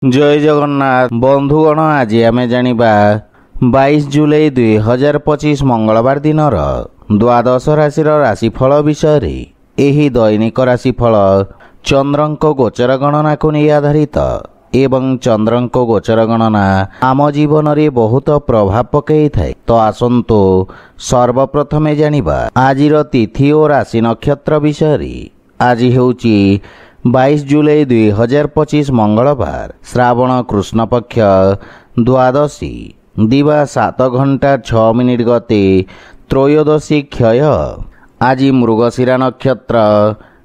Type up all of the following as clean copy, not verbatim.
जय जगन्नाथ बंधुगण आज आम जानिबा 22 जुलाई 2025 मंगलवार दिन द्वादश राशि राशिफल विषय रे। एही दैनिक राशिफल चंद्रंक गोचर गणना को नहीं आधारित एवं चंद्रंक गोचर गणना आम जीवन रे बहुत प्रभाव पकई थाए। तो आसंतु सर्वप्रथमे जानिबा आजिर तिथि और राशि नक्षत्र विषय रे। आज हेउची 22 जुलाई 2025 मंगलवार श्रावण कृष्ण पक्ष द्वादशी दिवा 7 घंटा 6 मिनिट गते त्रयोदशी क्षय। आज मृगशिरा नक्षत्र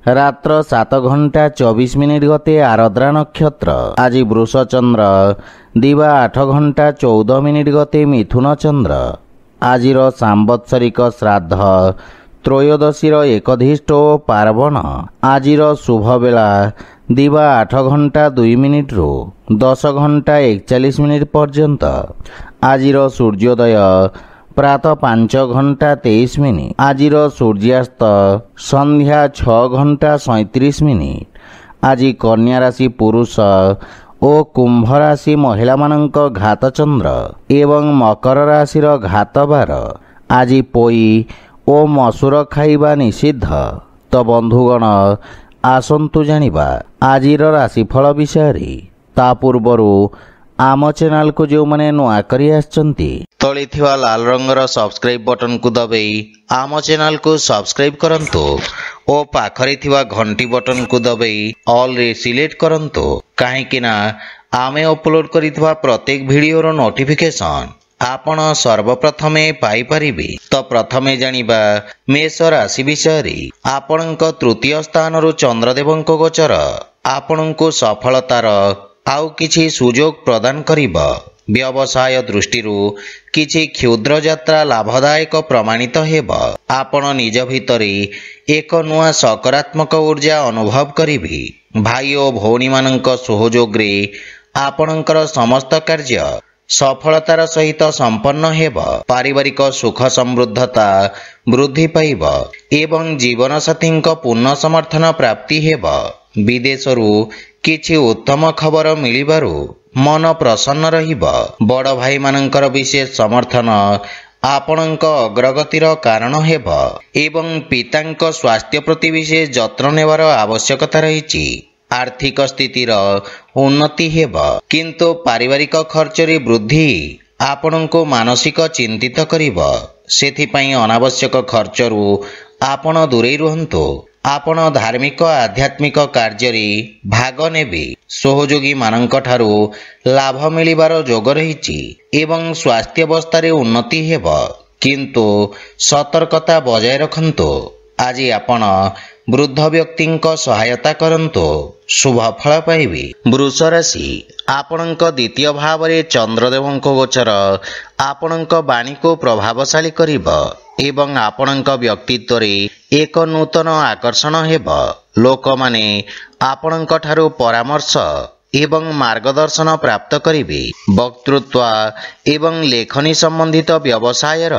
रात्र 7 घंटा 24 मिनिट गते आरद्रा नक्षत्र। आज वृष चंद्र दिवा 8 घंटा 14 मिनिट गते मिथुन चंद्र। आजिर सांवत्सरिक श्राद्ध त्रयोदशीर एकधिष्ट पार्वण। आजिर शुभ बेला दिवा 8 घंटा 2 मिनिट रु 10 घंटा 41 मिनिट पर्यंत। आजिर सूर्योदय प्रातः 5 घंटा 23 मिनिट। आजिर सूर्यास्त संध्या 6 घंटा 37 मिनिट। आज कन्या राशि पुरुष और कुंभ राशि महिला मानक घात चंद्र एवं मकर राशि घात बार। आज पोई ओ मसूर खाइबा निषिद्ध। तो बंधुगण आसंतु जानिबा आजिर राशिफल विषय रे। ता पूर्वरु आम चैनल को जो माने नुआ करी आछंती तळे थिवा लाल रंगर सब्सक्राइब बटन को दबाई आम चैनल को सब्सक्राइब करंतु ओ पाखरे थिवा घंटी बटन को दबाई ऑल रे सिलेक्ट करंतु काहेकि ना आमे अपलोड करिथवा प्रत्येक वीडियो रो नोटिफिकेशन आपण सर्वप्रथमे पाई परिबे। तो प्रथमे जानिबा मेष राशि विषय रे। आपणक तृतीय स्थान रु चंद्रदेवंक गोचर आपणको सफलतार आउ किछि सुजोग प्रदान करिबा। व्यवसाय दृष्टिरु किछि क्षुद्र यात्रा लाभदायक प्रमाणित हेबा। आपण निज भितरे एक नुआ सकारात्मक ऊर्जा अनुभव करिबे। भाई और भौणी मानक सहयोग रे आपणकर समस्त कार्य सफलतार सहित संपन्न हेब। पारिवारिक सुख समृद्धता वृद्धि पाइब एवं जीवन साथी पूर्ण समर्थन प्राप्ति हेब। विदेशरू किछि उत्तम खबर मिलिबारु मन प्रसन्न रहिब। बड़ भाई मानकर विशेष समर्थन आपणक अग्रगतिर कारण हेब एवं पितांक स्वास्थ्य प्रति विशेष जत्न नेवार आवश्यकता रहिछि। आर्थिक स्थितिर उन्नति हेब किंतु पारिवारिक खर्चरे वृद्धि आपणको मानसिक चिंतित करिब। सेथिपई अनावश्यक खर्चरू आपण दूरे रुहंतु। आपण धार्मिक आध्यात्मिक कार्य भाग नेबे। सहयोगी मानक ठारू लाभ मिलिबार जोग रहिछि एवं स्वास्थ्य अवस्था उन्नति हेब किंतु सतर्कता बजाय रखंतु। आज आपण वृद्ध व्यक्ति सहायता करंतु शुभ फल पाइबे। वृष राशि आपणक द्वितीय भाव रे चंद्रदेवंक गोचर आपणक वाणी को प्रभावशाली करिब एवं आपणक व्यक्तित्व रे एक नूतन आकर्षण हेब। लोक माने आपणक ठारू परामर्श एवं मार्गदर्शन प्राप्त करिबे। वक्तृत्व एवं लेखनी संबंधित व्यवसायर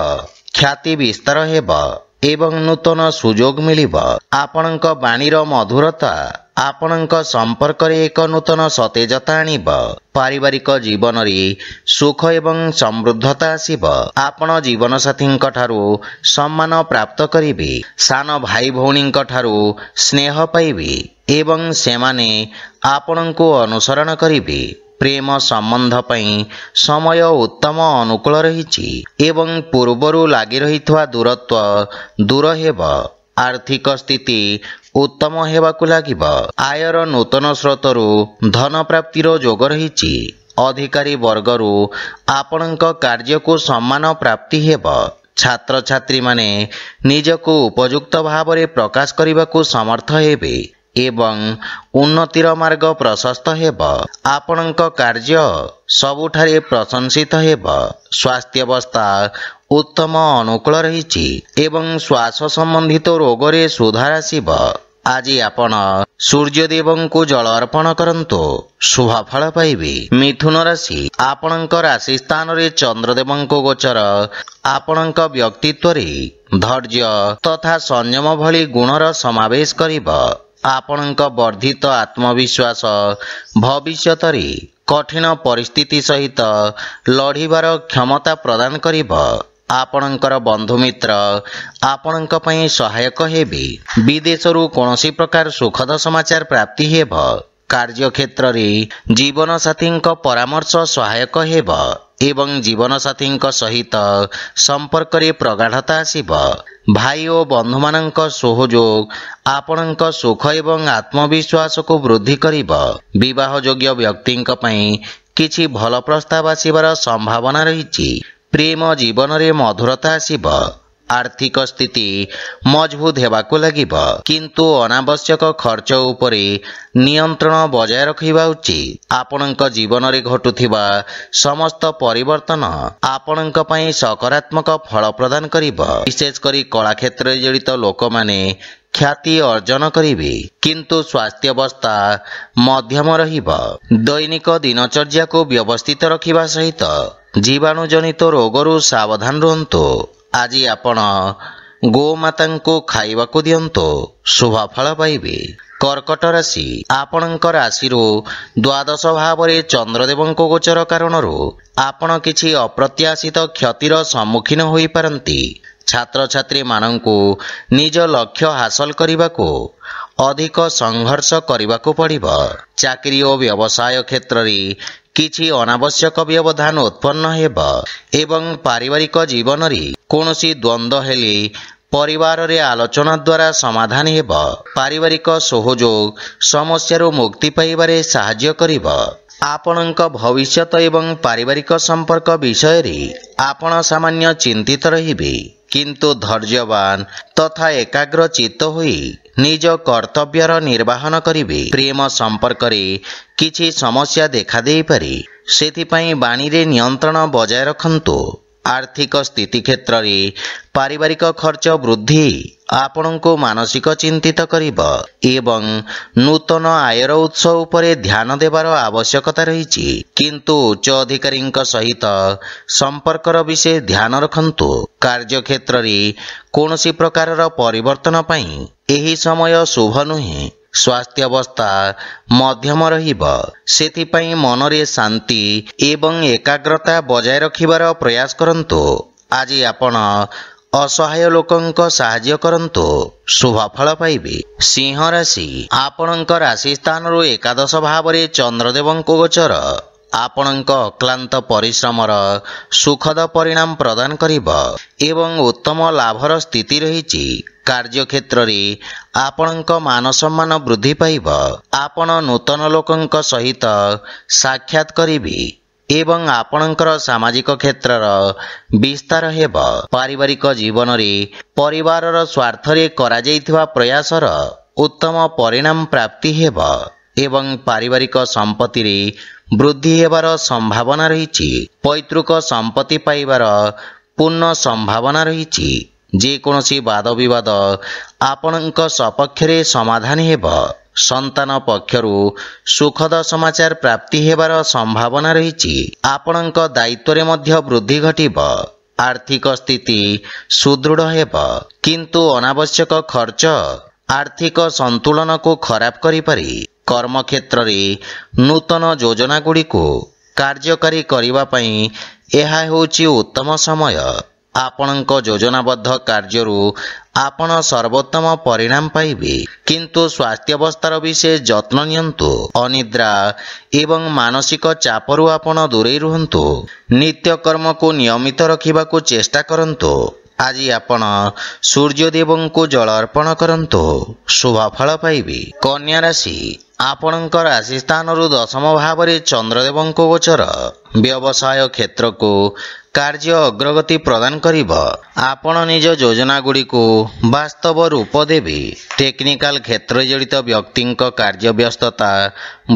ख्याति विस्तार हेब एवं नूतन सुजोग मिलिब। आपणक वाणीर मधुरता आपणक संपर्क रे एक नूतन सतेजता आनिब। पारिवारिक जीवन रे सुख एवं समृद्धता आसिब। आपण जीवन साथी ठारू सम्मान प्राप्त करिबे। सान भाई भौणी ठारू स्नेह पाइबे एवं सेमाने आपणको अनुसरण करिबे। प्रेम संबंध पई समय उत्तम अनुकूल रहिछि एवं पूर्वरु लागि रहितवा दूरत्व दूर हेब। आर्थिक स्थिति उत्तम हेबाकु लागिब। आयर नूतन स्रोतरु धन प्राप्तिर जोग रहिछि। अधिकारी वर्गरु आपणक कार्य को सम्मान प्राप्ति हेब। छात्र छात्री माने निजको उपयुक्त भावरे प्रकाश करिबाकु समर्थ हेबे एवं उन्नतिर मार्ग प्रशस्त हेब। आपणक कार्य सबुठारे प्रशंसित हेब। स्वास्थ्य अवस्था उत्तम अनुकूल रहिछि एवं श्वास संबंधित रोगरे सुधार आसिब। आज आपण सूर्यदेवंकु जल अर्पण करंतु शुभ फल पाइबे। मिथुन राशि आपणक राशि स्थान रे चंद्रदेवंक गोचर आपणक व्यक्तित्व रे धैर्य तथा संयम भली गुणर समावेश करिब। ଆପଣଙ୍କ ବର୍ଦ୍ଧିତ ଆତ୍ମବିଶ୍ୱାସ ଭବିଷ୍ୟତରେ କଠିନ ପରିସ୍ଥିତି ସହିତ ଲଢ଼ିବାର କ୍ଷମତା ପ୍ରଦାନ କରିବ। ଆପଣଙ୍କର ବନ୍ଧୁମିତ୍ର ଆପଣଙ୍କ ପାଇଁ ସହାୟକ ହେବେ। ବିଦେଶରୁ କୌଣସି ପ୍ରକାର ସୁଖଦ ସମାଚାର ପ୍ରାପ୍ତି ହେବ। କାର୍ଯ୍ୟକ୍ଷେତ୍ରରେ ଜୀବନସାଥୀଙ୍କ ପରାମର୍ଶ ସହାୟକ ହେବ ଏବଂ ଜୀବନସାଥୀଙ୍କ ସହିତ ସମ୍ପର୍କରେ ପ୍ରଗାଢ଼ତା ଆସିବ। ଭାଇ ଓ ବନ୍ଧୁମାନଙ୍କ ସହଯୋଗ ଆପଣଙ୍କ ସୁଖ ଏବଂ ଆତ୍ମବିଶ୍ୱାସକୁ ବୃଦ୍ଧି କରିବ। ବିବାହଯୋଗ୍ୟ ବ୍ୟକ୍ତିଙ୍କ ପାଇଁ କିଛି ଭଲ ପ୍ରସ୍ତାବ ଆସିବାର ସମ୍ଭାବନା ରହିଛି। ପ୍ରେମ ଜୀବନରେ ମଧୁରତା ଆସିବ। ଆର୍ଥିକ ସ୍ଥିତି ମଜବୁତ ହେବାକୁ ଲାଗିବ, କିନ୍ତୁ ଅନାବଶ୍ୟକ ଖର୍ଚ୍ଚ ଉପରେ ନିୟନ୍ତ୍ରଣ ବଜାୟ ରଖିବା ଉଚିତ। ଆପଣଙ୍କ ଜୀବନରେ ଘଟୁଥିବା ସମସ୍ତ ପରିବର୍ତ୍ତନ ଆପଣଙ୍କ ପାଇଁ ସକାରାତ୍ମକ ଫଳ ପ୍ରଦାନ କରିବ। ବିଶେଷ କରି କଳା କ୍ଷେତ୍ରରେ ଜଡ଼ିତ ଲୋକମାନେ ଖ୍ୟାତି ଅର୍ଜନ କରିବେ, କିନ୍ତୁ ସ୍ୱାସ୍ଥ୍ୟାବସ୍ଥା ମଧ୍ୟମ ରହିବ। ଦୈନିକ ଦିନଚର୍ଯ୍ୟାକୁ ବ୍ୟବସ୍ଥିତ ରଖିବା ସହିତ ଜୀବାଣୁଜନିତ ରୋଗରୁ ସାବଧାନ ରୁହନ୍ତୁ। ଆଜି ଆପଣ ଗୋମାତାଙ୍କୁ ଖାଇବାକୁ ଦିଅନ୍ତୁ, ଶୁଭ ଫଳ ପାଇବେ। କର୍କଟ ରାଶି, ଆପଣଙ୍କ ରାଶିରୁ ଦ୍ୱାଦଶ ଭାବରେ ଚନ୍ଦ୍ରଦେବଙ୍କ ଗୋଚର କାରଣରୁ ଆପଣ କିଛି ଅପ୍ରତ୍ୟାଶିତ କ୍ଷତିର ସମ୍ମୁଖୀନ ହୋଇପାରନ୍ତି। ଛାତ୍ରଛାତ୍ରୀମାନଙ୍କୁ ନିଜ ଲକ୍ଷ୍ୟ ହାସଲ କରିବାକୁ ଅଧିକ ସଂଘର୍ଷ କରିବାକୁ ପଡ଼ିବ। ଚାକିରି ଓ ବ୍ୟବସାୟ କ୍ଷେତ୍ରରେ କିଛି ଅନାବଶ୍ୟକ ବ୍ୟବଧାନ ଉତ୍ପନ୍ନ ହେବ ଏବଂ ପାରିବାରିକ ଜୀବନରେ କୌଣସି ଦ୍ୱନ୍ଦ୍ୱ ହେଲେ ପରିବାରରେ ଆଲୋଚନା ଦ୍ୱାରା ସମାଧାନ ହେବ। ପାରିବାରିକ ସହଯୋଗ ସମସ୍ୟାରୁ ମୁକ୍ତି ପାଇବାରେ ସାହାଯ୍ୟ କରିବ। ଆପଣଙ୍କ ଭବିଷ୍ୟତ ଏବଂ ପାରିବାରିକ ସମ୍ପର୍କ ବିଷୟରେ ଆପଣ ସାମାନ୍ୟ ଚିନ୍ତିତ ରହିବେ, କିନ୍ତୁ ଧୈର୍ଯ୍ୟବାନ ତଥା ଏକାଗ୍ର ଚିତ୍ତ ହୋଇ ନିଜ କର୍ତ୍ତବ୍ୟର ନିର୍ବାହନ କରିବେ। ପ୍ରେମ ସମ୍ପର୍କରେ କିଛି ସମସ୍ୟା ଦେଖାଦେଇପାରେ, ସେଥିପାଇଁ ବାଣୀରେ ନିୟନ୍ତ୍ରଣ ବଜାୟ ରଖନ୍ତୁ। ଆର୍ଥିକ ସ୍ଥିତି କ୍ଷେତ୍ରରେ ପାରିବାରିକ ଖର୍ଚ୍ଚ ବୃଦ୍ଧି ଆପଣଙ୍କୁ ମାନସିକ ଚିନ୍ତିତ କରିବ ଏବଂ ନୂତନ ଆୟର ଉତ୍ସ ଉପରେ ଧ୍ୟାନ ଦେବାର ଆବଶ୍ୟକତା ରହିଛି, କିନ୍ତୁ ଉଚ୍ଚ ଅଧିକାରୀଙ୍କ ସହିତ ସମ୍ପର୍କର ବିଶେଷ ଧ୍ୟାନ ରଖନ୍ତୁ। କାର୍ଯ୍ୟକ୍ଷେତ୍ରରେ କୌଣସି ପ୍ରକାରର ପରିବର୍ତ୍ତନ ପାଇଁ ଏହି ସମୟ ଶୁଭ ନୁହେଁ। ସ୍ୱାସ୍ଥ୍ୟାବସ୍ଥା ମଧ୍ୟମ ରହିବ, ସେଥିପାଇଁ ମନରେ ଶାନ୍ତି ଏବଂ ଏକାଗ୍ରତା ବଜାୟ ରଖିବାର ପ୍ରୟାସ କରନ୍ତୁ। ଆଜି ଆପଣ ଅସହାୟ ଲୋକଙ୍କ ସାହାଯ୍ୟ କରନ୍ତୁ, ଶୁଭ ଫଳ ପାଇବେ। ସିଂହ ରାଶି, ଆପଣଙ୍କ ରାଶି ସ୍ଥାନରୁ ଏକାଦଶ ଭାବରେ ଚନ୍ଦ୍ରଦେବଙ୍କ ଗୋଚର ଆପଣଙ୍କ ଅକ୍ଲାନ୍ତ ପରିଶ୍ରମର ସୁଖଦ ପରିଣାମ ପ୍ରଦାନ କରିବ ଏବଂ ଉତ୍ତମ ଲାଭର ସ୍ଥିତି ରହିଛି। କାର୍ଯ୍ୟକ୍ଷେତ୍ରରେ ଆପଣଙ୍କ ମାନସମ୍ମାନ ବୃଦ୍ଧି ପାଇବ। ଆପଣ ନୂତନ ଲୋକଙ୍କ ସହିତ ସାକ୍ଷାତ କରିବେ ଏବଂ ଆପଣଙ୍କର ସାମାଜିକ କ୍ଷେତ୍ରର ବିସ୍ତାର ହେବ। ପାରିବାରିକ ଜୀବନରେ ପରିବାରର ସ୍ୱାର୍ଥରେ କରାଯାଇଥିବା ପ୍ରୟାସର ଉତ୍ତମ ପରିଣାମ ପ୍ରାପ୍ତି ହେବ ଏବଂ ପାରିବାରିକ ସମ୍ପତ୍ତିରେ ବୃଦ୍ଧି ହେବାର ସମ୍ଭାବନା ରହିଛି। ପୈତୃକ ସମ୍ପତ୍ତି ପାଇବାର ପୂର୍ଣ୍ଣ ସମ୍ଭାବନା ରହିଛି। ଯେକୌଣସି ବାଦବିବାଦ ଆପଣଙ୍କ ସପକ୍ଷରେ ସମାଧାନ ହେବ। ସନ୍ତାନ ପକ୍ଷରୁ ସୁଖଦ ସମାଚାର ପ୍ରାପ୍ତି ହେବାର ସମ୍ଭାବନା ରହିଛି। ଆପଣଙ୍କ ଦାୟିତ୍ୱରେ ମଧ୍ୟ ବୃଦ୍ଧି ଘଟିବ। ଆର୍ଥିକ ସ୍ଥିତି ସୁଦୃଢ଼ ହେବ, କିନ୍ତୁ ଅନାବଶ୍ୟକ ଖର୍ଚ୍ଚ ଆର୍ଥିକ ସନ୍ତୁଳନକୁ ଖରାପ କରିପାରେ। କର୍ମକ୍ଷେତ୍ରରେ ନୂତନ ଯୋଜନାଗୁଡ଼ିକୁ କାର୍ଯ୍ୟକାରୀ କରିବା ପାଇଁ ଏହା ହେଉଛି ଉତ୍ତମ ସମୟ। ଆପଣଙ୍କ ଯୋଜନାବଦ୍ଧ କାର୍ଯ୍ୟରୁ ଆପଣ ସର୍ବୋତ୍ତମ ପରିଣାମ ପାଇବେ, କିନ୍ତୁ ସ୍ୱାସ୍ଥ୍ୟାବସ୍ଥାର ବିଶେଷ ଯତ୍ନ ନିଅନ୍ତୁ। ଅନିଦ୍ରା ଏବଂ ମାନସିକ ଚାପରୁ ଆପଣ ଦୂରେଇ ରୁହନ୍ତୁ। ନିତ୍ୟକର୍ମକୁ ନିୟମିତ ରଖିବାକୁ ଚେଷ୍ଟା କରନ୍ତୁ। ଆଜି ଆପଣ ସୂର୍ଯ୍ୟଦେବଙ୍କୁ ଜଳ ଅର୍ପଣ କରନ୍ତୁ, ଶୁଭ ଫଳ ପାଇବେ। କନ୍ୟା ରାଶି, ଆପଣଙ୍କ ରାଶି ସ୍ଥାନରୁ ଦଶମ ଭାବରେ ଚନ୍ଦ୍ରଦେବଙ୍କ ଗୋଚର ବ୍ୟବସାୟ କ୍ଷେତ୍ରକୁ କାର୍ଯ୍ୟ ଅଗ୍ରଗତି ପ୍ରଦାନ କରିବ। ଆପଣ ନିଜ ଯୋଜନାଗୁଡ଼ିକୁ ବାସ୍ତବ ରୂପ ଦେବେ। ଟେକ୍ନିକାଲ କ୍ଷେତ୍ରରେ ଜଡ଼ିତ ବ୍ୟକ୍ତିଙ୍କ କାର୍ଯ୍ୟବ୍ୟସ୍ତତା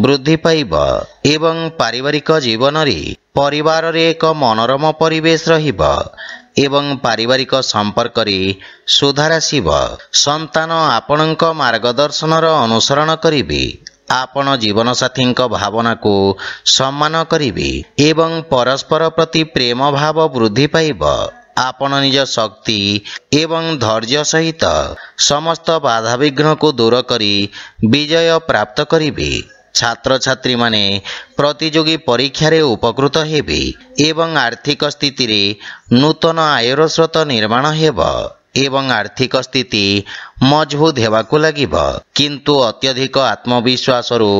ବୃଦ୍ଧି ପାଇବ ଏବଂ ପାରିବାରିକ ଜୀବନରେ ପରିବାରରେ ଏକ ମନୋରମ ପରିବେଶ ରହିବ ଏବଂ ପାରିବାରିକ ସମ୍ପର୍କରେ ସୁଧାର ଆସିବ। ସନ୍ତାନ ଆପଣଙ୍କ ମାର୍ଗଦର୍ଶନର ଅନୁସରଣ କରିବେ। ଆପଣ ଜୀବନସାଥୀଙ୍କ ଭାବନାକୁ ସମ୍ମାନ କରିବେ ଏବଂ ପରସ୍ପର ପ୍ରତି ପ୍ରେମ ଭାବ ବୃଦ୍ଧି ପାଇବ। ଆପଣ ନିଜ ଶକ୍ତି ଏବଂ ଧୈର୍ଯ୍ୟ ସହିତ ସମସ୍ତ ବାଧାବିଘ୍ନକୁ ଦୂର କରି ବିଜୟ ପ୍ରାପ୍ତ କରିବେ। ଛାତ୍ରଛାତ୍ରୀମାନେ ପ୍ରତିଯୋଗୀ ପରୀକ୍ଷାରେ ଉପକୃତ ହେବେ ଏବଂ ଆର୍ଥିକ ସ୍ଥିତିରେ ନୂତନ ଆୟର ସ୍ରୋତ ନିର୍ମାଣ ହେବ ଏବଂ ଆର୍ଥିକ ସ୍ଥିତି ମଜବୁତ ହେବାକୁ ଲାଗିବ। କିନ୍ତୁ ଅତ୍ୟଧିକ ଆତ୍ମବିଶ୍ୱାସରୁ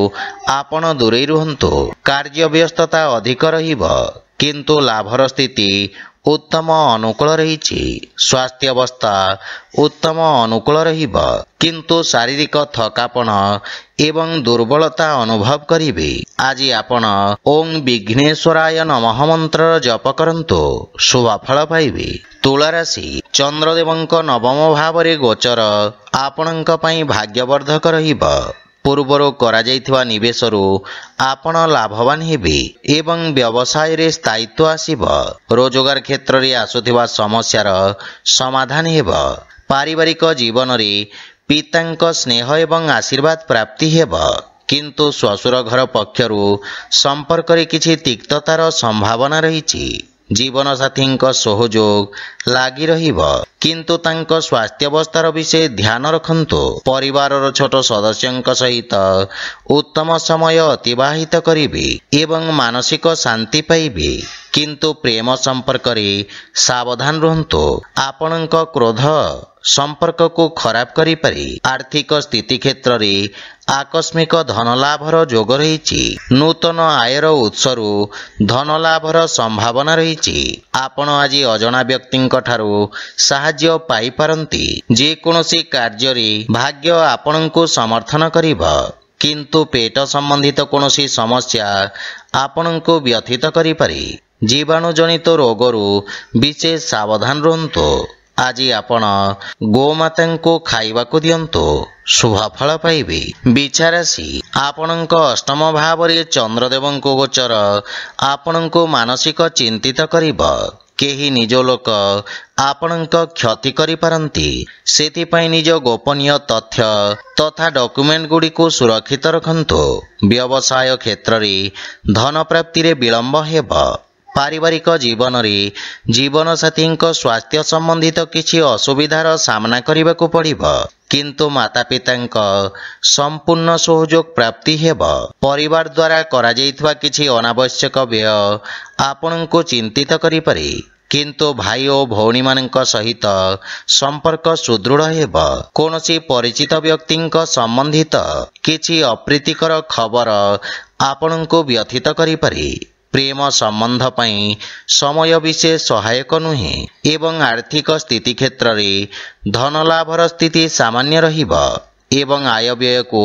ଆପଣ ଦୂରେଇ ରୁହନ୍ତୁ। କାର୍ଯ୍ୟ ବ୍ୟସ୍ତତା ଅଧିକ ରହିବ କିନ୍ତୁ ଲାଭର ସ୍ଥିତି ଉତ୍ତମ ଅନୁକୂଳ ରହିଛି। ସ୍ୱାସ୍ଥ୍ୟାବସ୍ଥା ଉତ୍ତମ ଅନୁକୂଳ ରହିବ କିନ୍ତୁ ଶାରୀରିକ ଥକାପଣ ଏବଂ ଦୁର୍ବଳତା ଅନୁଭବ କରିବେ। ଆଜି ଆପଣ ଓಂ ବିଘ୍ନେଶ୍ୱରାୟ ନମଃ ମନ୍ତ୍ରର ଜପ କରନ୍ତୁ, ଶୁଭଫଳ ପାଇବେ। ତୁଳା ରାଶି, ଚନ୍ଦ୍ରଦେବଙ୍କ ନବମ ଭାବରେ ଗୋଚର ଆପଣଙ୍କ ପାଇଁ ଭାଗ୍ୟବର୍ଦ୍ଧକ ରହିବ। ପୂର୍ବରୁ କରାଯାଇଥିବା ନିବେଶରୁ ଆପଣ ଲାଭବାନ ହେବେ ଏବଂ ବ୍ୟବସାୟରେ ସ୍ଥାୟିତ୍ୱ ଆସିବ। ରୋଜଗାର କ୍ଷେତ୍ରରେ ଆସୁଥିବା ସମସ୍ୟାର ସମାଧାନ ହେବ। ପାରିବାରିକ ଜୀବନରେ ପିତାଙ୍କ ସ୍ନେହ ଏବଂ ଆଶୀର୍ବାଦ ପ୍ରାପ୍ତି ହେବ କିନ୍ତୁ ଶ୍ୱଶୁର ଘର ପକ୍ଷରୁ ସମ୍ପର୍କରେ କିଛି ତିକ୍ତତାର ସମ୍ଭାବନା ରହିଛି। ଜୀବନସାଥୀଙ୍କ ସହଯୋଗ ଲାଗି ରହିବ କିନ୍ତୁ ତାଙ୍କ ସ୍ୱାସ୍ଥ୍ୟାବସ୍ଥାର ବିଷୟ ଧ୍ୟାନ ରଖନ୍ତୁ। ପରିବାରର ଛୋଟ ସଦସ୍ୟଙ୍କ ସହିତ ଉତ୍ତମ ସମୟ ଅତିବାହିତ କରିବେ ଏବଂ ମାନସିକ ଶାନ୍ତି ପାଇବେ କିନ୍ତୁ ପ୍ରେମ ସମ୍ପର୍କରେ ସାବଧାନ ରୁହନ୍ତୁ। ଆପଣଙ୍କ କ୍ରୋଧ ସମ୍ପର୍କକୁ ଖରାପ କରିପାରେ। ଆର୍ଥିକ ସ୍ଥିତି କ୍ଷେତ୍ରରେ ଆକସ୍ମିକ ଧନଲାଭର ଯୋଗ ରହିଛି। ନୂତନ ଆୟର ଉତ୍ସରୁ ଧନଲାଭର ସମ୍ଭାବନା ରହିଛି। ଆପଣ ଆଜି ଅଜଣା ବ୍ୟକ୍ତିଙ୍କ ଠାରୁ ସାହାଯ୍ୟ ପାଇପାରନ୍ତି। ଯେକୌଣସି କାର୍ଯ୍ୟରେ ଭାଗ୍ୟ ଆପଣଙ୍କୁ ସମର୍ଥନ କରିବ କିନ୍ତୁ ପେଟ ସମ୍ବନ୍ଧିତ କୌଣସି ସମସ୍ୟା ଆପଣଙ୍କୁ ବ୍ୟଥିତ କରିପାରେ। ଜୀବାଣୁଜନିତ ରୋଗରୁ ବିଶେଷ ସାବଧାନ ରୁହନ୍ତୁ। ଆଜି ଆପଣ ଗୋମାତାଙ୍କୁ ଖାଇବାକୁ ଦିଅନ୍ତୁ, ଶୁଭଫଳ ପାଇବେ। ବିଛା ରାଶି, ଆପଣଙ୍କ ଅଷ୍ଟମ ଭାବରେ ଚନ୍ଦ୍ରଦେବଙ୍କ ଗୋଚର ଆପଣଙ୍କୁ ମାନସିକ ଚିନ୍ତିତ କରିବ। କେହି ନିଜ ଲୋକ ଆପଣଙ୍କ କ୍ଷତି କରିପାରନ୍ତି। ସେଥିପାଇଁ ନିଜ ଗୋପନୀୟ ତଥ୍ୟ ତଥା ଡକ୍ୟୁମେଣ୍ଟ ଗୁଡ଼ିକୁ ସୁରକ୍ଷିତ ରଖନ୍ତୁ। ବ୍ୟବସାୟ କ୍ଷେତ୍ରରେ ଧନ ପ୍ରାପ୍ତିରେ ବିଳମ୍ବ ହେବ। ପାରିବାରିକ ଜୀବନରେ ଜୀବନସାଥୀଙ୍କ ସ୍ୱାସ୍ଥ୍ୟ ସମ୍ବନ୍ଧିତ କିଛି ଅସୁବିଧାର ସାମ୍ନା କରିବାକୁ ପଡ଼ିବ କିନ୍ତୁ ମାତାପିତାଙ୍କ ସମ୍ପୂର୍ଣ୍ଣ ସହଯୋଗ ପ୍ରାପ୍ତି ହେବ। ପରିବାର ଦ୍ୱାରା କରାଯାଇଥିବା କିଛି ଅନାବଶ୍ୟକ ବ୍ୟୟ ଆପଣଙ୍କୁ ଚିନ୍ତିତ କରିପାରେ କିନ୍ତୁ ଭାଇ ଓ ଭଉଣୀମାନଙ୍କ ସହିତ ସମ୍ପର୍କ ସୁଦୃଢ଼ ହେବ। କୌଣସି ପରିଚିତ ବ୍ୟକ୍ତିଙ୍କ ସମ୍ବନ୍ଧିତ କିଛି ଅପ୍ରୀତିକର ଖବର ଆପଣଙ୍କୁ ବ୍ୟଥିତ କରିପାରେ। ପ୍ରେମ ସମ୍ବନ୍ଧ ପାଇଁ ସମୟ ବିଶେଷ ସହାୟକ ନୁହେଁ ଏବଂ ଆର୍ଥିକ ସ୍ଥିତି କ୍ଷେତ୍ରରେ ଧନଲାଭର ସ୍ଥିତି ସାମାନ୍ୟ ରହିବ ଏବଂ ଆୟବ୍ୟୟକୁ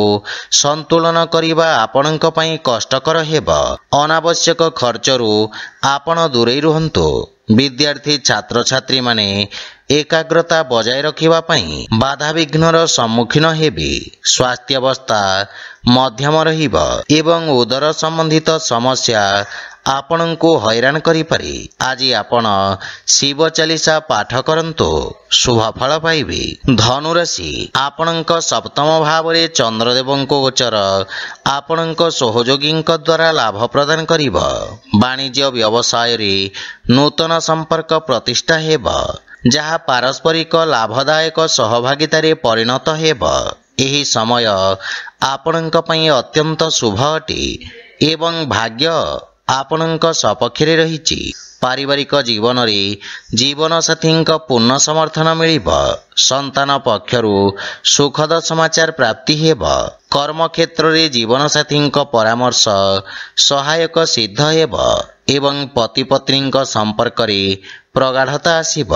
ସନ୍ତୁଳନ କରିବା ଆପଣଙ୍କ ପାଇଁ କଷ୍ଟକର ହେବ। ଅନାବଶ୍ୟକ ଖର୍ଚ୍ଚରୁ ଆପଣ ଦୂରେଇ ରୁହନ୍ତୁ। ବିଦ୍ୟାର୍ଥୀ ଛାତ୍ରଛାତ୍ରୀମାନେ ଏକାଗ୍ରତା ବଜାୟ ରଖିବା ପାଇଁ ବାଧାବିଘ୍ନର ସମ୍ମୁଖୀନ ହେବେ। ସ୍ୱାସ୍ଥ୍ୟାବସ୍ଥା ମଧ୍ୟମ ରହିବ ଏବଂ ଉଦର ସମ୍ବନ୍ଧିତ ସମସ୍ୟା ଆପଣଙ୍କୁ ହଇରାଣ କରିପାରେ। ଆଜି ଆପଣ ଶିବ ଚାଲିସା ପାଠ କରନ୍ତୁ, ଶୁଭଫଳ ପାଇବେ। ଧନୁରାଶି, ଆପଣଙ୍କ ସପ୍ତମ ଭାବରେ ଚନ୍ଦ୍ରଦେବଙ୍କ ଗୋଚର ଆପଣଙ୍କ ସହଯୋଗୀଙ୍କ ଦ୍ୱାରା ଲାଭ ପ୍ରଦାନ କରିବ। ବାଣିଜ୍ୟ ବ୍ୟବସାୟରେ ନୂତନ ସମ୍ପର୍କ ପ୍ରତିଷ୍ଠା ହେବ ଯାହା ପାରସ୍ପରିକ ଲାଭଦାୟକ ସହଭାଗିତାରେ ପରିଣତ ହେବ। ଏହି ସମୟ ଆପଣଙ୍କ ପାଇଁ ଅତ୍ୟନ୍ତ ଶୁଭ ଅଟେ ଏବଂ ଭାଗ୍ୟ ଆପଣଙ୍କ ସପକ୍ଷରେ ରହିଛି। ପାରିବାରିକ ଜୀବନରେ ଜୀବନସାଥୀଙ୍କ ପୂର୍ଣ୍ଣ ସମର୍ଥନ ମିଳିବ। ସନ୍ତାନ ପକ୍ଷରୁ ସୁଖଦ ସମାଚାର ପ୍ରାପ୍ତି ହେବ। କର୍ମକ୍ଷେତ୍ରରେ ଜୀବନସାଥୀଙ୍କ ପରାମର୍ଶ ସହାୟକ ସିଦ୍ଧ ହେବ ଏବଂ ପତିପତ୍ନୀଙ୍କ ସମ୍ପର୍କରେ ପ୍ରଗାଢ଼ତା ଆସିବ।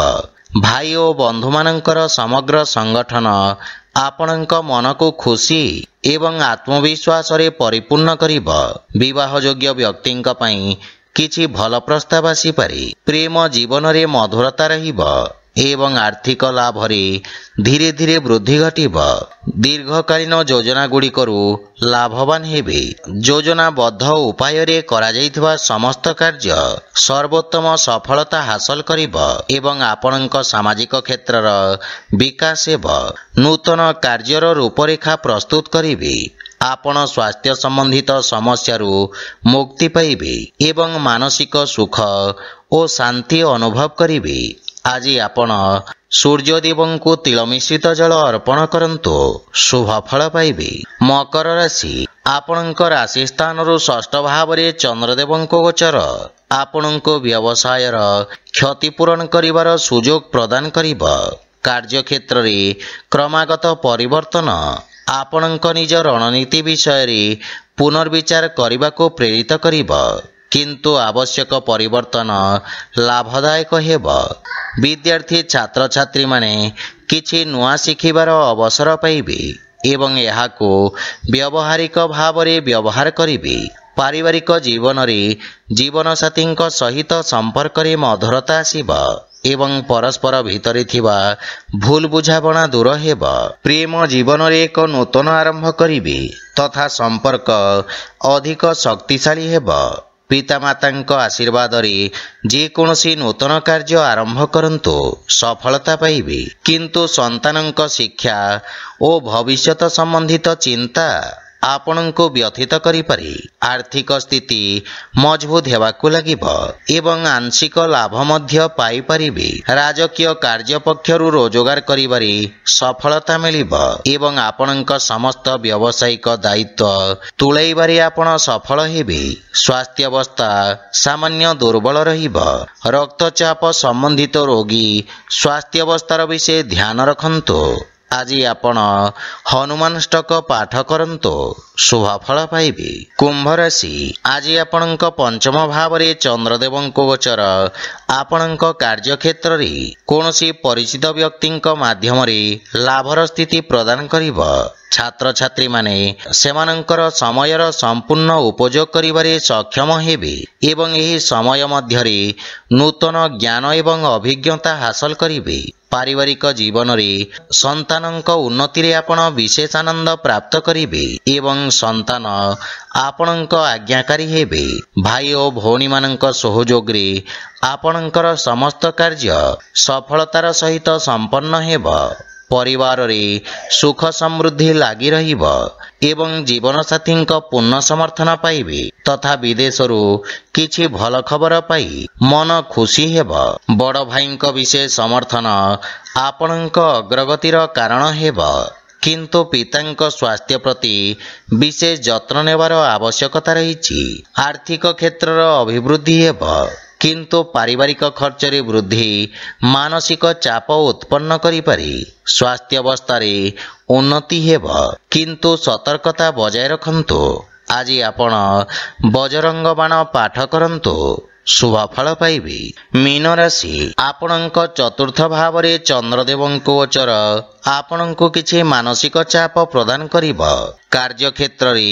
ଭାଇ ଓ ବନ୍ଧୁମାନଙ୍କର ସମଗ୍ର ସଂଗଠନ ଆପଣଙ୍କ ମନକୁ ଖୁସି ଏବଂ ଆତ୍ମବିଶ୍ୱାସରେ ପରିପୂର୍ଣ୍ଣ କରିବ। ବିବାହଯୋଗ୍ୟ ବ୍ୟକ୍ତିଙ୍କ ପାଇଁ କିଛି ଭଲ ପ୍ରସ୍ତାବ ଆସିପାରେ। ପ୍ରେମ ଜୀବନରେ ମଧୁରତା ରହିବ ଏବଂ ଆର୍ଥିକ ଲାଭରେ ଧୀରେ ଧୀରେ ବୃଦ୍ଧି ଘଟିବ। ଦୀର୍ଘକାଳୀନ ଯୋଜନା ଗୁଡ଼ିକରୁ ଲାଭବାନ ହେବେ। ଯୋଜନାବଦ୍ଧ ଉପାୟରେ କରାଯାଇଥିବା ସମସ୍ତ କାର୍ଯ୍ୟ ସର୍ବୋତ୍ତମ ସଫଳତା ହାସଲ କରିବ ଏବଂ ଆପଣଙ୍କ ସାମାଜିକ କ୍ଷେତ୍ରର ବିକାଶ ହେବ। ନୂତନ କାର୍ଯ୍ୟର ରୂପରେଖା ପ୍ରସ୍ତୁତ କରିବେ। ଆପଣ ସ୍ୱାସ୍ଥ୍ୟ ସମ୍ବନ୍ଧିତ ସମସ୍ୟାରୁ ମୁକ୍ତି ପାଇବେ ଏବଂ ମାନସିକ ସୁଖ ଓ ଶାନ୍ତି ଅନୁଭବ କରିବେ। ଆଜି ଆପଣ ସୂର୍ଯ୍ୟଦେବଙ୍କୁ ତିଳ ମିଶ୍ରିତ ଜଳ ଅର୍ପଣ କରନ୍ତୁ, ଶୁଭ ଫଳ ପାଇବେ। ମକର ରାଶି, ଆପଣଙ୍କ ରାଶି ସ୍ଥାନରୁ ଷଷ୍ଠ ଭାବରେ ଚନ୍ଦ୍ରଦେବଙ୍କ ଗୋଚର ଆପଣଙ୍କୁ ବ୍ୟବସାୟର କ୍ଷତିପୂରଣ କରିବାର ସୁଯୋଗ ପ୍ରଦାନ କରିବ। କାର୍ଯ୍ୟକ୍ଷେତ୍ରରେ କ୍ରମାଗତ ପରିବର୍ତ୍ତନ ଆପଣଙ୍କ ନିଜ ରଣନୀତି ବିଷୟରେ ପୁନର୍ବିଚାର କରିବାକୁ ପ୍ରେରିତ କରିବ, କିନ୍ତୁ ଆବଶ୍ୟକ ପରିବର୍ତ୍ତନ ଲାଭଦାୟକ ହେବ। ବିଦ୍ୟାର୍ଥୀ ଛାତ୍ରଛାତ୍ରୀମାନେ କିଛି ନୂଆ ଶିଖିବାର ଅବସର ପାଇବେ ଏବଂ ଏହାକୁ ବ୍ୟବହାରିକ ଭାବରେ ବ୍ୟବହାର କରିବେ। ପାରିବାରିକ ଜୀବନରେ ଜୀବନସାଥୀଙ୍କ ସହିତ ସମ୍ପର୍କରେ ମଧୁରତା ଆସିବ ଏବଂ ପରସ୍ପର ଭିତରେ ଥିବା ଭୁଲ ବୁଝାମଣା ଦୂର ହେବ। ପ୍ରେମ ଜୀବନରେ ଏକ ନୂତନ ଆରମ୍ଭ କରିବେ ତଥା ସମ୍ପର୍କ ଅଧିକ ଶକ୍ତିଶାଳୀ ହେବ। ପିତାମାତାଙ୍କ ଆଶୀର୍ବାଦରେ ଯେକୌଣସି ନୂତନ କାର୍ଯ୍ୟ ଆରମ୍ଭ କରନ୍ତୁ, ସଫଳତା ପାଇବେ, କିନ୍ତୁ ସନ୍ତାନଙ୍କ ଶିକ୍ଷା ଓ ଭବିଷ୍ୟତ ସମ୍ବନ୍ଧିତ ଚିନ୍ତା ଆପଣଙ୍କୁ ବ୍ୟଥିତ କରିପାରେ। ଆର୍ଥିକ ସ୍ଥିତି ମଜବୁତ ହେବାକୁ ଲାଗିବ ଏବଂ ଆଂଶିକ ଲାଭ ମଧ୍ୟ ପାଇପାରିବେ। ରାଜକୀୟ କାର୍ଯ୍ୟ ପକ୍ଷରୁ ରୋଜଗାର କରିବାରେ ସଫଳତା ମିଳିବ ଏବଂ ଆପଣଙ୍କ ସମସ୍ତ ବ୍ୟବସାୟିକ ଦାୟିତ୍ୱ ତୁଲାଇବାରେ ଆପଣ ସଫଳ ହେବେ। ସ୍ୱାସ୍ଥ୍ୟାବସ୍ଥା ସାମାନ୍ୟ ଦୁର୍ବଳ ରହିବ। ରକ୍ତଚାପ ସମ୍ବନ୍ଧିତ ରୋଗୀ ସ୍ୱାସ୍ଥ୍ୟାବସ୍ଥାର ବିଷୟ ଧ୍ୟାନ ରଖନ୍ତୁ। ଆଜି ଆପଣ ହନୁମାନ ଷ୍ଟକ ପାଠ କରନ୍ତୁ, ଶୁଭ ଫଳ ପାଇବେ। କୁମ୍ଭ ରାଶି, ଆଜି ଆପଣଙ୍କ ପଞ୍ଚମ ଭାବରେ ଚନ୍ଦ୍ରଦେବଙ୍କ ଗୋଚର ଆପଣଙ୍କ କାର୍ଯ୍ୟକ୍ଷେତ୍ରରେ କୌଣସି ପରିଚିତ ବ୍ୟକ୍ତିଙ୍କ ମାଧ୍ୟମରେ ଲାଭର ସ୍ଥିତି ପ୍ରଦାନ କରିବ। ଛାତ୍ରଛାତ୍ରୀମାନେ ସେମାନଙ୍କର ସମୟର ସମ୍ପୂର୍ଣ୍ଣ ଉପଯୋଗ କରିବାରେ ସକ୍ଷମ ହେବେ ଏବଂ ଏହି ସମୟ ମଧ୍ୟରେ ନୂତନ ଜ୍ଞାନ ଏବଂ ଅଭିଜ୍ଞତା ହାସଲ କରିବେ। ପାରିବାରିକ ଜୀବନରେ ସନ୍ତାନଙ୍କ ଉନ୍ନତିରେ ଆପଣ ବିଶେଷ ଆନନ୍ଦ ପ୍ରାପ୍ତ କରିବେ ଏବଂ ସନ୍ତାନ ଆପଣଙ୍କ ଆଜ୍ଞାକାରୀ ହେବେ। ଭାଇ ଓ ଭଉଣୀମାନଙ୍କ ସହଯୋଗରେ ଆପଣଙ୍କର ସମସ୍ତ କାର୍ଯ୍ୟ ସଫଳତାର ସହିତ ସମ୍ପନ୍ନ ହେବ। ପରିବାରରେ ସୁଖ ସମୃଦ୍ଧି ଲାଗି ରହିବ ଏବଂ ଜୀବନସାଥୀଙ୍କ ପୂର୍ଣ୍ଣ ସମର୍ଥନ ପାଇବେ ତଥା ବିଦେଶରୁ କିଛି ଭଲ ଖବର ପାଇ ମନ ଖୁସି ହେବ। ବଡ଼ ଭାଇଙ୍କ ବିଶେଷ ସମର୍ଥନ ଆପଣଙ୍କ ଅଗ୍ରଗତିର କାରଣ ହେବ, କିନ୍ତୁ ପିତାଙ୍କ ସ୍ୱାସ୍ଥ୍ୟ ପ୍ରତି ବିଶେଷ ଯତ୍ନ ନେବାର ଆବଶ୍ୟକତା ରହିଛି। ଆର୍ଥିକ କ୍ଷେତ୍ରର ଅଭିବୃଦ୍ଧି ହେବ, କିନ୍ତୁ ପାରିବାରିକ ଖର୍ଚ୍ଚରେ ବୃଦ୍ଧି ମାନସିକ ଚାପ ଉତ୍ପନ୍ନ କରିପାରେ। ସ୍ୱାସ୍ଥ୍ୟାବସ୍ଥାରେ ଉନ୍ନତି ହେବ, କିନ୍ତୁ ସତର୍କତା ବଜାୟ ରଖନ୍ତୁ। ଆଜି ଆପଣ ବଜରଙ୍ଗ ବାଣ ପାଠ କରନ୍ତୁ, ଶୁଭ ଫଳ ପାଇବେ। ମୀନ ରାଶି, ଆପଣଙ୍କ ଚତୁର୍ଥ ଭାବରେ ଚନ୍ଦ୍ରଦେବଙ୍କ ଗୋଚର ଆପଣଙ୍କୁ କିଛି ମାନସିକ ଚାପ ପ୍ରଦାନ କରିବ। କାର୍ଯ୍ୟକ୍ଷେତ୍ରରେ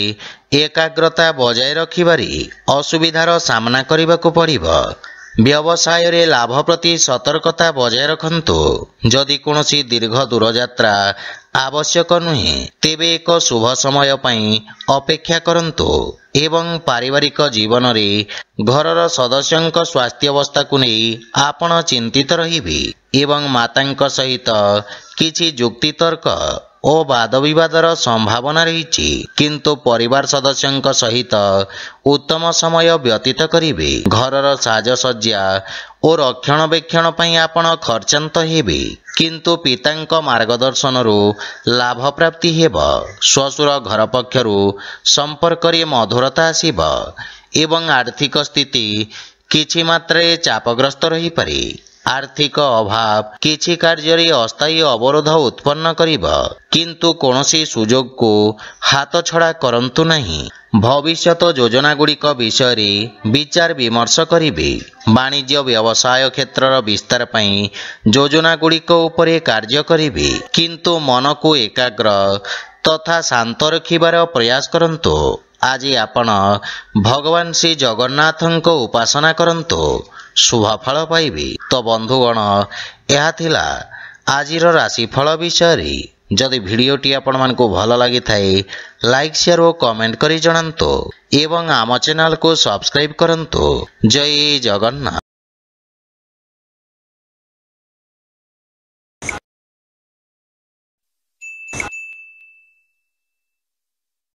ଏକାଗ୍ରତା ବଜାୟ ରଖିବାରେ ଅସୁବିଧାର ସାମ୍ନା କରିବାକୁ ପଡ଼ିବ। ବ୍ୟବସାୟରେ ଲାଭ ପ୍ରତି ସତର୍କତା ବଜାୟ ରଖନ୍ତୁ। ଯଦି କୌଣସି ଦୀର୍ଘ ଦୂରଯାତ୍ରା ଆବଶ୍ୟକ ନୁହେଁ, ତେବେ ଏକ ଶୁଭ ସମୟ ପାଇଁ ଅପେକ୍ଷା କରନ୍ତୁ ଏବଂ ପାରିବାରିକ ଜୀବନରେ ଘରର ସଦସ୍ୟଙ୍କ ସ୍ୱାସ୍ଥ୍ୟାବସ୍ଥାକୁ ନେଇ ଆପଣ ଚିନ୍ତିତ ରହିବେ ଏବଂ ମାତାଙ୍କ ସହିତ କିଛି ଯୁକ୍ତିତର୍କ ଓ ବାଦବିବାଦର ସମ୍ଭାବନା ରହିଛି, କିନ୍ତୁ ପରିବାର ସଦସ୍ୟଙ୍କ ସହିତ ଉତ୍ତମ ସମୟ ବ୍ୟତୀତ କରିବେ। ଘରର ସାଜସଜ୍ଜା ଓ ରକ୍ଷଣାବେକ୍ଷଣ ପାଇଁ ଆପଣ ଖର୍ଚ୍ଚାନ୍ତ ହେବେ, କିନ୍ତୁ ପିତାଙ୍କ ମାର୍ଗଦର୍ଶନରୁ ଲାଭ ପ୍ରାପ୍ତି ହେବ। ଶ୍ୱଶୁର ଘର ପକ୍ଷରୁ ସମ୍ପର୍କରେ ମଧୁରତା ଆସିବ ଏବଂ ଆର୍ଥିକ ସ୍ଥିତି କିଛି ମାତ୍ରାରେ ଚାପଗ୍ରସ୍ତ ରହିପାରେ। ଆର୍ଥିକ ଅଭାବ କିଛି କାର୍ଯ୍ୟରେ ଅସ୍ଥାୟୀ ଅବରୋଧ ଉତ୍ପନ୍ନ କରିବ, କିନ୍ତୁ କୌଣସି ସୁଯୋଗକୁ ହାତଛଡ଼ା କରନ୍ତୁ ନାହିଁ। ଭବିଷ୍ୟତ ଯୋଜନାଗୁଡ଼ିକ ବିଷୟରେ ବିଚାର ବିମର୍ଶ କରିବେ। ବାଣିଜ୍ୟ ବ୍ୟବସାୟ କ୍ଷେତ୍ରର ବିସ୍ତାର ପାଇଁ ଯୋଜନାଗୁଡ଼ିକ ଉପରେ କାର୍ଯ୍ୟ କରିବେ, କିନ୍ତୁ ମନକୁ ଏକାଗ୍ର ତଥା ଶାନ୍ତ ରଖିବାର ପ୍ରୟାସ କରନ୍ତୁ। ଆଜି ଆପଣ ଭଗବାନ ଶ୍ରୀ ଜଗନ୍ନାଥଙ୍କ ଉପାସନା କରନ୍ତୁ, ଶୁଭ ଫଳ ପାଇବେ। ତ ବନ୍ଧୁଗଣ, ଏହା ଥିଲା ଆଜିର ରାଶିଫଳ ବିଷୟରେ। ଯଦି ଭିଡ଼ିଓଟି ଆପଣମାନଙ୍କୁ ଭଲ ଲାଗିଥାଏ, ଲାଇକ୍ ସେୟାର ଓ କମେଣ୍ଟ କରି ଜଣାନ୍ତୁ ଏବଂ ଆମ ଚ୍ୟାନେଲକୁ ସବସ୍କ୍ରାଇବ୍ କରନ୍ତୁ। ଜୟ ଜଗନ୍ନାଥ।